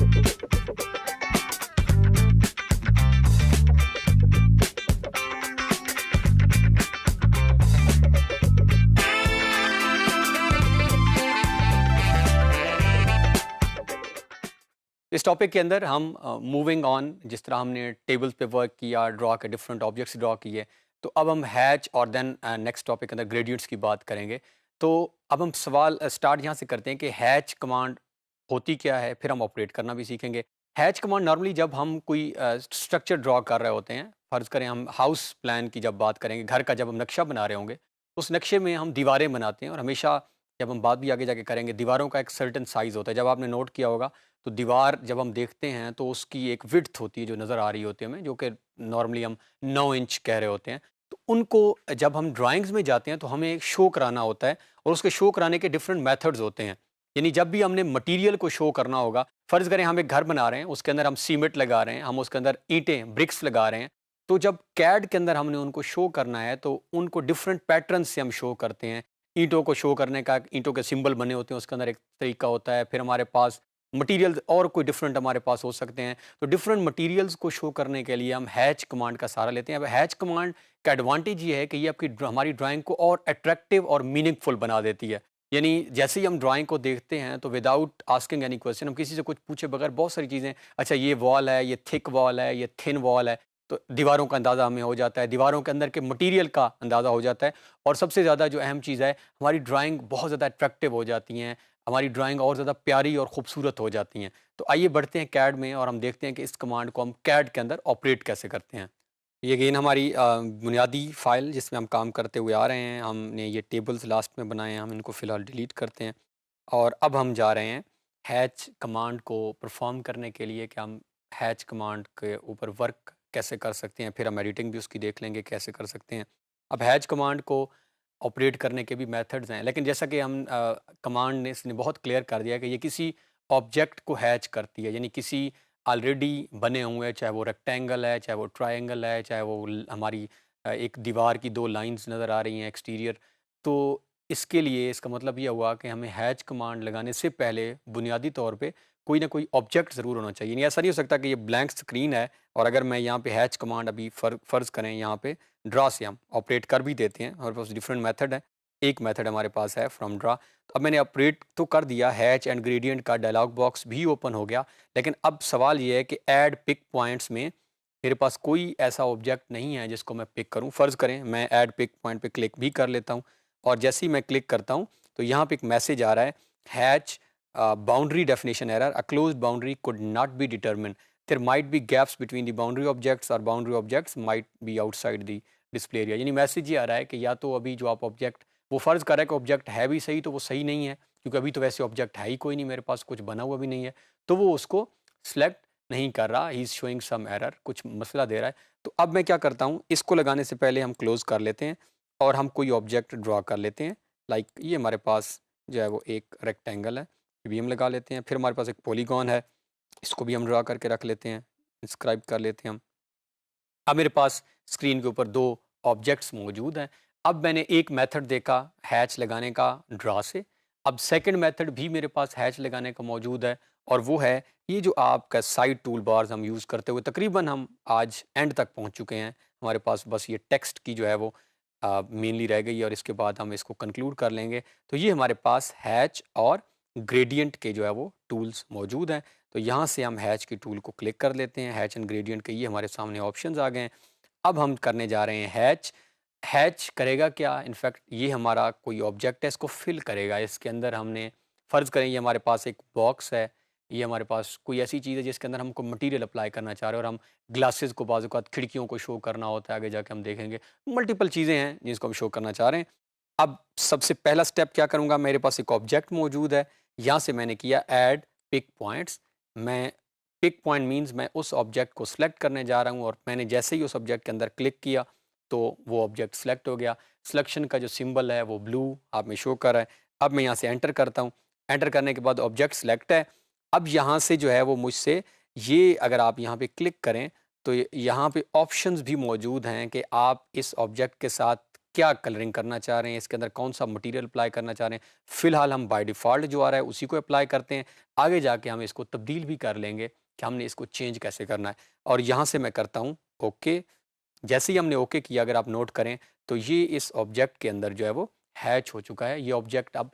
इस टॉपिक के अंदर हम मूविंग ऑन, जिस तरह हमने टेबल्स पे वर्क किया, ड्रॉ के डिफरेंट ऑब्जेक्ट्स ड्रॉ किए, तो अब हम हैच और देन नेक्स्ट टॉपिक के अंदर ग्रेडियंट्स की बात करेंगे। तो अब हम सवाल स्टार्ट यहाँ से करते हैं कि हैच कमांड होती क्या है, फिर हम ऑपरेट करना भी सीखेंगे। हैच कमांड नॉर्मली जब हम कोई स्ट्रक्चर ड्रॉ कर रहे होते हैं, फ़र्ज़ करें हम हाउस प्लान की जब बात करेंगे, घर का जब हम नक्शा बना रहे होंगे, तो उस नक्शे में हम दीवारें बनाते हैं और हमेशा जब हम बात भी आगे जाके करेंगे, दीवारों का एक सर्टेन साइज़ होता है। जब आपने नोट किया होगा तो दीवार जब हम देखते हैं तो उसकी एक विड्थ होती है जो नज़र आ रही होती है हमें, जो कि नॉर्मली हम 9 इंच कह रहे होते हैं। तो उनको जब हम ड्राइंग्स में जाते हैं तो हमें शो कराना होता है और उसके शो कराने के डिफरेंट मेथड्स होते हैं। यानी जब भी हमने मटेरियल को शो करना होगा, फ़र्ज़ करें हम एक घर बना रहे हैं, उसके अंदर हम सीमेंट लगा रहे हैं, हम उसके अंदर ईंटें, ब्रिक्स लगा रहे हैं। तो जब कैड के अंदर हमने उनको शो करना है तो उनको डिफरेंट पैटर्न से हम शो करते हैं। ईंटों को शो करने का ईंटों के सिंबल बने होते हैं, उसके अंदर एक तरीका होता है। फिर हमारे पास मटेरियल्स और कोई डिफरेंट हमारे पास हो सकते हैं। तो डिफरेंट मटेरियल्स को शो करने के लिए हम हैच कमांड का सहारा लेते हैं। अब हैच कमांड का एडवांटेज ये है कि ये आपकी हमारी ड्राइंग को और अट्रैक्टिव और मीनिंगफुल बना देती है। यानी जैसे ही हम ड्राइंग को देखते हैं तो विदाउट आस्किंग एनी क्वेश्चन, हम किसी से कुछ पूछे बगैर बहुत सारी चीज़ें, अच्छा ये वॉल है, ये थिक वॉल है, ये थिन वॉल है, तो दीवारों का अंदाज़ा हमें हो जाता है, दीवारों के अंदर के मटेरियल का अंदाज़ा हो जाता है। और सबसे ज़्यादा जो अहम चीज़ है, हमारी ड्राइंग बहुत ज़्यादा अट्रैक्टिव हो जाती हैं, हमारी ड्राइंग और ज़्यादा प्यारी और खूबसूरत हो जाती हैं। तो आइए बढ़ते हैं कैड में और हम देखते हैं कि इस कमांड को हम कैड के अंदर ऑपरेट कैसे करते हैं। ये अगेन हमारी बुनियादी फ़ाइल जिसमें हम काम करते हुए आ रहे हैं। हमने ये टेबल्स लास्ट में बनाए हैं, हम इनको फ़िलहाल डिलीट करते हैं और अब हम जा रहे हैं हैच कमांड को परफ़ॉर्म करने के लिए कि हम हैच कमांड के ऊपर वर्क कैसे कर सकते हैं। फिर हम एडिटिंग भी उसकी देख लेंगे कैसे कर सकते हैं। अब हैच कमांड को ऑपरेट करने के भी मेथड्स हैं, लेकिन जैसा कि हम कमांड ने इसने बहुत क्लियर कर दिया कि ये किसी ऑब्जेक्ट को हैच करती है, यानी किसी ऑलरेडी बने हुए, चाहे वो रेक्टेंगल है, चाहे वो ट्रायंगल है, चाहे वो हमारी एक दीवार की दो लाइंस नज़र आ रही हैं एक्सटीरियर। तो इसके लिए इसका मतलब ये हुआ कि हमें हैच कमांड लगाने से पहले बुनियादी तौर पे कोई ना कोई ऑब्जेक्ट ज़रूर होना चाहिए। नहीं, ऐसा नहीं हो सकता कि ये ब्लैंक स्क्रीन है और अगर मैं यहाँ पे हैच कमांड अभी फ़र्ज़ करें यहाँ पे ड्रा से हम ऑपरेट कर भी देते हैं, हमारे पास डिफरेंट मेथड है। एक मेथड हमारे पास है फ्रॉम ड्रा। तो अब मैंने ऑपरेट तो कर दिया, हैच एंड ग्रेडियंट का डायलॉग बॉक्स भी ओपन हो गया। लेकिन अब सवाल ये है कि ऐड पिक पॉइंट्स में मेरे पास कोई ऐसा ऑब्जेक्ट नहीं है जिसको मैं पिक करूं। फ़र्ज़ करें मैं ऐड पिक पॉइंट पे क्लिक भी कर लेता हूं और जैसे ही मैं क्लिक करता हूं तो यहाँ पे एक मैसेज आ रहा है, hatch boundary definition error, a closed boundary could not be determine, there might be gaps between the boundary objects और boundary objects might be outside the display area. यानी मैसेज ये आ रहा है कि या तो अभी जो आप ऑब्जेक्ट, वो फ़र्ज़ कर रहा है कि ऑब्जेक्ट है भी सही तो वो सही नहीं है, क्योंकि अभी तो वैसे ऑब्जेक्ट है ही कोई नहीं, मेरे पास कुछ बना हुआ भी नहीं है, तो वो उसको सेलेक्ट नहीं कर रहा, he is showing some error, कुछ मसला दे रहा है। तो अब मैं क्या करता हूँ, इसको लगाने से पहले हम क्लोज़ कर लेते हैं और हम कोई ऑब्जेक्ट ड्रॉ कर लेते हैं। लाइक ये हमारे पास जो है वो एक रेक्टेंगल है, ये भी हम लगा लेते हैं। फिर हमारे पास एक पॉलीगॉन है, इसको भी हम ड्रॉ करके रख लेते हैं, इंस्क्राइब कर लेते हैं हम। अब मेरे पास स्क्रीन के ऊपर 2 ऑब्जेक्ट्स मौजूद हैं। अब मैंने एक मेथड देखा हैच लगाने का ड्रा से। अब सेकंड मेथड भी मेरे पास हैच लगाने का मौजूद है और वो है ये जो आपका साइड टूल बार्स हम यूज़ करते हुए तकरीबन हम आज एंड तक पहुंच चुके हैं। हमारे पास बस ये टेक्स्ट की जो है वो मेनली रह गई है और इसके बाद हम इसको कंक्लूड कर लेंगे। तो ये हमारे पास हैच और ग्रेडियंट के जो है वो टूल्स मौजूद हैं। तो यहाँ से हम हैच की टूल को क्लिक कर लेते हैं। हैच एंड ग्रेडियंट के ये हमारे सामने ऑप्शंस आ गए हैं। अब हम करने जा रहे हैं हैच। हैच करेगा क्या? इनफैक्ट ये हमारा कोई ऑब्जेक्ट है, इसको फिल करेगा। इसके अंदर हमने फ़र्ज़ करें ये हमारे पास एक बॉक्स है, ये हमारे पास कोई ऐसी चीज़ है जिसके अंदर हमको मटेरियल अप्लाई करना चाह रहे हैं और हम ग्लासेस को बाज़ औक़ात खिड़कियों को शो करना होता है, आगे जाके हम देखेंगे। मल्टीपल चीज़ें हैं जिसको हम शो करना चाह रहे हैं। अब सबसे पहला स्टेप क्या करूँगा, मेरे पास एक ऑब्जेक्ट मौजूद है, यहाँ से मैंने किया ऐड पिक पॉइंट्स। मैं पिक पॉइंट मीन्स मैं उस ऑब्जेक्ट को सिलेक्ट करने जा रहा हूँ और मैंने जैसे ही उस ऑब्जेक्ट के अंदर क्लिक किया तो वो ऑब्जेक्ट सिलेक्ट हो गया। सिलेक्शन का जो सिंबल है वो ब्लू आप में शो कर रहा है। अब मैं यहाँ से एंटर करता हूँ। एंटर करने के बाद ऑब्जेक्ट सिलेक्ट है। अब यहाँ से जो है वो मुझसे ये, अगर आप यहाँ पे क्लिक करें तो यहाँ पे ऑप्शंस भी मौजूद हैं कि आप इस ऑब्जेक्ट के साथ क्या कलरिंग करना चाह रहे हैं, इसके अंदर कौन सा मटेरियल अप्लाई करना चाह रहे हैं। फ़िलहाल हम बाय डिफ़ॉल्ट जो आ रहा है उसी को अप्लाई करते हैं। आगे जाके हम इसको तब्दील भी कर लेंगे कि हमने इसको चेंज कैसे करना है। और यहाँ से मैं करता हूँ ओके। जैसे ही हमने ओके किया, अगर आप नोट करें, तो ये इस ऑब्जेक्ट के अंदर जो है वो हैच हो चुका है। ये ऑब्जेक्ट अब,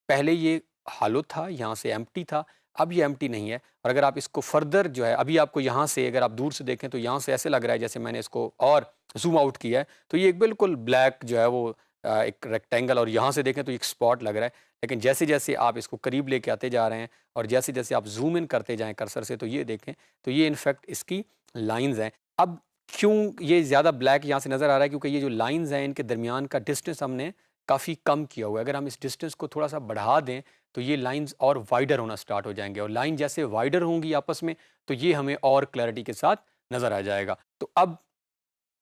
पहले ये हालो था, यहाँ से एम्प्टी था, अब ये एम्प्टी नहीं है। और अगर आप इसको फर्दर जो है, अभी आपको यहाँ से अगर आप दूर से देखें तो यहाँ से ऐसे लग रहा है जैसे मैंने इसको और ज़ूम आउट किया है, तो ये एक बिल्कुल ब्लैक जो है वो एक रेक्टेंगल, और यहाँ से देखें तो एक स्पॉट लग रहा है। लेकिन जैसे-जैसे आप इसको करीब लेके आते जा रहे हैं और जैसे-जैसे आप ज़ूम इन करते जाएँ कर्सर से, तो ये देखें, तो ये इनफैक्ट इसकी लाइन्स हैं। अब क्यों ये ज़्यादा ब्लैक यहाँ से नज़र आ रहा है? क्योंकि ये जो लाइन्स हैं, इनके दरमियान का डिस्टेंस हमने काफ़ी कम किया हुआ है। अगर हम इस डिस्टेंस को थोड़ा-सा बढ़ा दें, तो ये लाइन्स और वाइडर होना स्टार्ट हो जाएँगे, और लाइन जैसे वाइडर होंगी आपस में, तो ये हमें और क्लैरिटी के साथ नज़र आ जाएगा। तो अब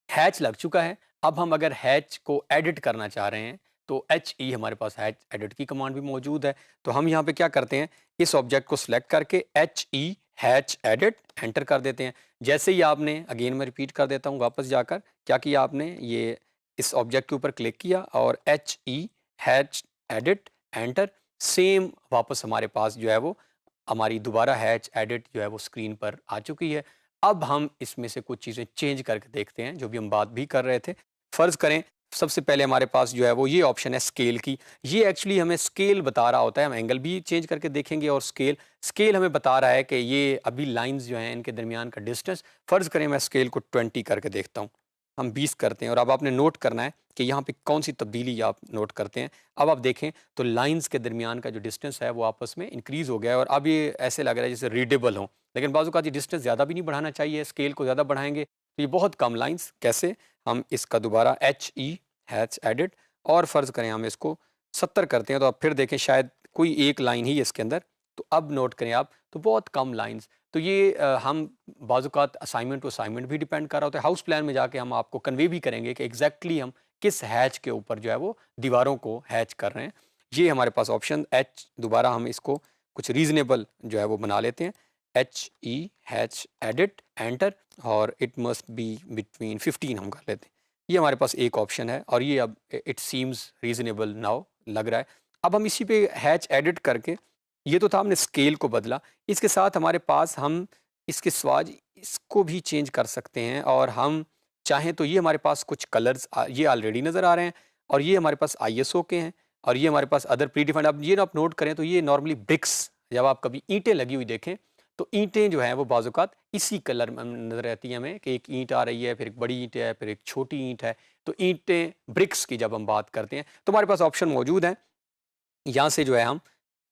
हैच लग चुका है। अब हम अगर हैच को एडिट करना चाह रहे हैं, तो HE हमारे पास हैच एडिट की कमांड भी मौजूद है। तो हम यहाँ पे क्या करते हैं, इस ऑब्जेक्ट को सिलेक्ट करके HE हैच एडिट एंटर कर देते हैं। जैसे ही आपने, अगेन मैं रिपीट कर देता हूँ वापस जाकर, क्या किया आपने, ये इस ऑब्जेक्ट के ऊपर क्लिक किया और HE hatch edit enter, same वापस हमारे पास जो है वो हमारी दोबारा हैच एडिट जो है वो स्क्रीन पर आ चुकी है। अब हम इसमें से कुछ चीज़ें चेंज करके देखते हैं, जो भी हम बात भी कर रहे थे। फ़र्ज़ करें, सबसे पहले हमारे पास जो है वो ये ऑप्शन है स्केल की। ये एक्चुअली हमें स्केल बता रहा होता है, हम एंगल भी चेंज करके देखेंगे, और स्केल स्केल हमें बता रहा है कि ये अभी लाइन्स जो हैं इनके दरमियान का डिस्टेंस, फ़र्ज़ करें मैं स्केल को 20 करके देखता हूँ। हम 20 करते हैं, और अब आपने नोट करना है कि यहाँ पे कौन-सी तब्दीली आप नोट करते हैं। अब आप देखें तो लाइन्स के दरमियान का जो डिस्टेंस है वो आपस में इंक्रीज़ हो गया है, और अब ये ऐसे लग रहा है जैसे रीडेबल हों। लेकिन बाज़ औक़ात ये डिस्टेंस ज़्यादा भी नहीं बढ़ाना चाहिए, स्केल को ज़्यादा बढ़ाएँगे तो ये बहुत कम लाइन्स, कैसे? हम इसका दोबारा HE हैच एडिट, और फ़र्ज़ करें हम इसको 70 करते हैं, तो आप फिर देखें शायद कोई एक लाइन ही है इसके अंदर। तो अब नोट करें आप, तो बहुत कम लाइन्स। तो ये हम बाज़ औक़ात असाइनमेंट टू असाइनमेंट भी डिपेंड कर रहा होता है। हाउस प्लान में जाके हम आपको कन्वे भी करेंगे कि एग्ज़ैक्टली हम किस हैच के ऊपर जो है वो दीवारों को हैच कर रहे हैं। ये हमारे पास ऑप्शन H, दोबारा हम इसको कुछ रीज़नेबल जो है वो बना लेते हैं। HE हैच एडिट एंटर, और इट मस्ट बी बिटवीन 15 हम कर लेते हैं। ये हमारे पास एक ऑप्शन है, और ये अब इट सीम्स रीज़नेबल नाउ लग रहा है। अब हम इसी पे हैच एडिट करके, ये तो था हमने स्केल को बदला, इसके साथ हमारे पास हम इसके स्वाज इसको भी चेंज कर सकते हैं, और हम चाहें तो ये हमारे पास कुछ कलर्स ये ऑलरेडी नज़र आ रहे हैं, और ये हमारे पास ISO के हैं, और ये हमारे पास अदर प्री डिफाइंड। अब ये ना आप नोट करें तो ये नॉर्मली ब्रिक्स, जब आप कभी ईंटें लगी हुई देखें, तो ईंटें जो हैं वो बाज़ औक़ात इसी कलर में नज़र आती हैं हमें, कि एक ईंट आ रही है, फिर एक बड़ी ईंट है, फिर एक छोटी ईंट है। तो ईंटें, ब्रिक्स की जब हम बात करते हैं, तो हमारे पास ऑप्शन मौजूद हैं। यहाँ से जो है हम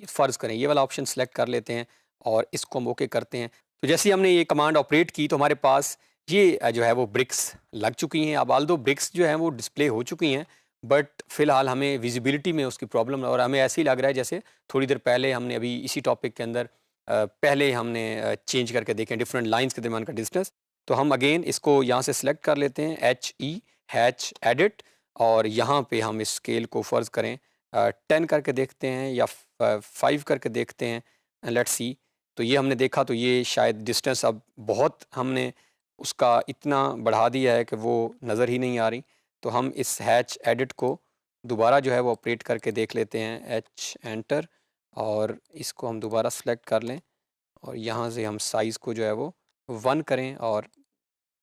फ़र्ज़ करें ये वाला ऑप्शन सेलेक्ट कर लेते हैं, और इसको हम ओके करते हैं। तो जैसे ही हमने ये कमांड ऑपरेट की, तो हमारे पास ये जो है वो ब्रिक्स लग चुकी हैं। अब ऑल्दो ब्रिक्स जो हैं वो डिस्प्ले हो चुकी हैं, बट फ़िलहाल हमें विज़िबिलिटी में उसकी प्रॉब्लम है, और हमें ऐसे ही लग रहा है जैसे थोड़ी देर पहले हमने अभी इसी टॉपिक के अंदर पहले हमने चेंज करके देखें डिफरेंट लाइन्स के दरमियान का डिस्टेंस। तो हम अगेन इसको यहाँ से सेलेक्ट कर लेते हैं, HE हैच एडिट, और यहाँ पे हम इस स्केल को फ़र्ज़ करें 10 करके देखते हैं, या 5 करके देखते हैं, लेट्स सी। तो ये हमने देखा, तो ये शायद डिस्टेंस अब बहुत हमने उसका इतना बढ़ा दिया है कि वो नज़र ही नहीं आ रही। तो हम इस हैच एडिट को दोबारा जो है वो ऑपरेट करके देख लेते हैं, H एंटर, और इसको हम दोबारा सेलेक्ट कर लें, और यहाँ से हम साइज़ को जो है वो 1 करें, और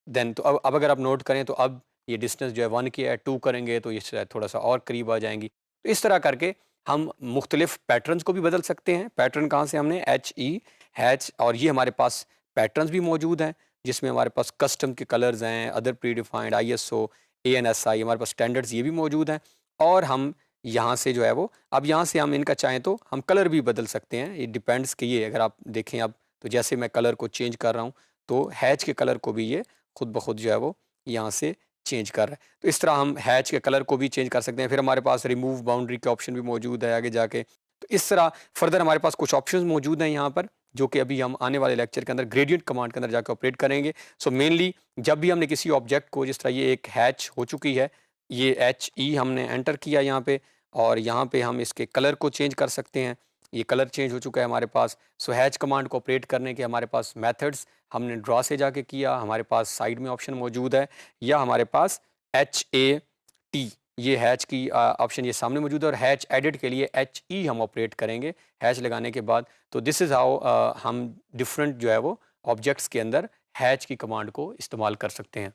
देन तो अब अगर आप नोट करें, तो अब ये डिस्टेंस जो है 1 की है, 2 करेंगे तो ये शायद थोड़ा-सा और करीब आ जाएँगी। तो इस तरह करके हम मुख्तलिफ पैटर्न्स को भी बदल सकते हैं। पैटर्न कहाँ से, हमने HE हैच, और ये हमारे पास पैटर्न्स भी मौजूद हैं, जिसमें हमारे पास कस्टम के कलर्स हैं, other pre defined ISO, ANSI, हमारे पास स्टैंडर्ड्स ये भी मौजूद हैं। और हम यहाँ से जो है वो, अब यहाँ से हम इनका चाहें तो हम कलर भी बदल सकते हैं। ये डिपेंड्स कि ये अगर आप देखें अब, तो जैसे मैं कलर को चेंज कर रहा हूँ, तो हैच के कलर को भी ये खुद ब खुद जो है वो यहाँ से चेंज कर रहा है। तो इस तरह हम हैच के कलर को भी चेंज कर सकते हैं। फिर हमारे पास रिमूव बाउंड्री के ऑप्शन भी मौजूद है आगे जाके। तो इस तरह फर्दर हमारे पास कुछ ऑप्शंस मौजूद हैं यहाँ पर, जो कि अभी हम आने वाले लेक्चर के अंदर ग्रेडिएंट कमांड के अंदर जाकर ऑपरेट करेंगे। सो मेनली जब भी हमने किसी ऑब्जेक्ट को, जिस तरह ये एक हैच हो चुकी है, ये HE हमने एंटर किया यहाँ पे, और यहाँ पे हम इसके कलर को चेंज कर सकते हैं। ये कलर चेंज हो चुका है हमारे पास। सो हैच कमांड को ऑपरेट करने के हमारे पास मेथड्स, हमने ड्रॉ से जाके किया, हमारे पास साइड में ऑप्शन मौजूद है, या हमारे पास HAT ये हैच की ऑप्शन ये सामने मौजूद है और हैच एडिट के लिए HE हम ऑपरेट करेंगे हैच लगाने के बाद। तो दिस इज़ हाउ हम डिफरेंट जो है वो ऑब्जेक्ट्स के अंदर हैच की कमांड को इस्तेमाल कर सकते हैं।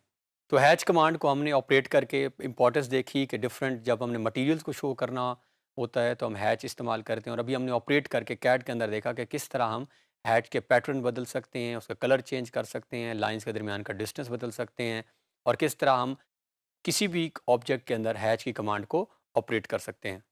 तो हैच कमांड को हमने ऑपरेट करके इंपॉर्टेंस देखी कि डिफरेंट जब हमने मटेरियल्स को शो करना होता है तो हम हैच इस्तेमाल करते हैं, और अभी हमने ऑपरेट करके कैड के अंदर देखा कि किस तरह हम हैच के पैटर्न बदल सकते हैं, उसका कलर चेंज कर सकते हैं, लाइंस के दरमियान का डिस्टेंस बदल सकते हैं, और किस तरह हम किसी भी ऑब्जेक्ट के अंदर हैच की कमांड को ऑपरेट कर सकते हैं।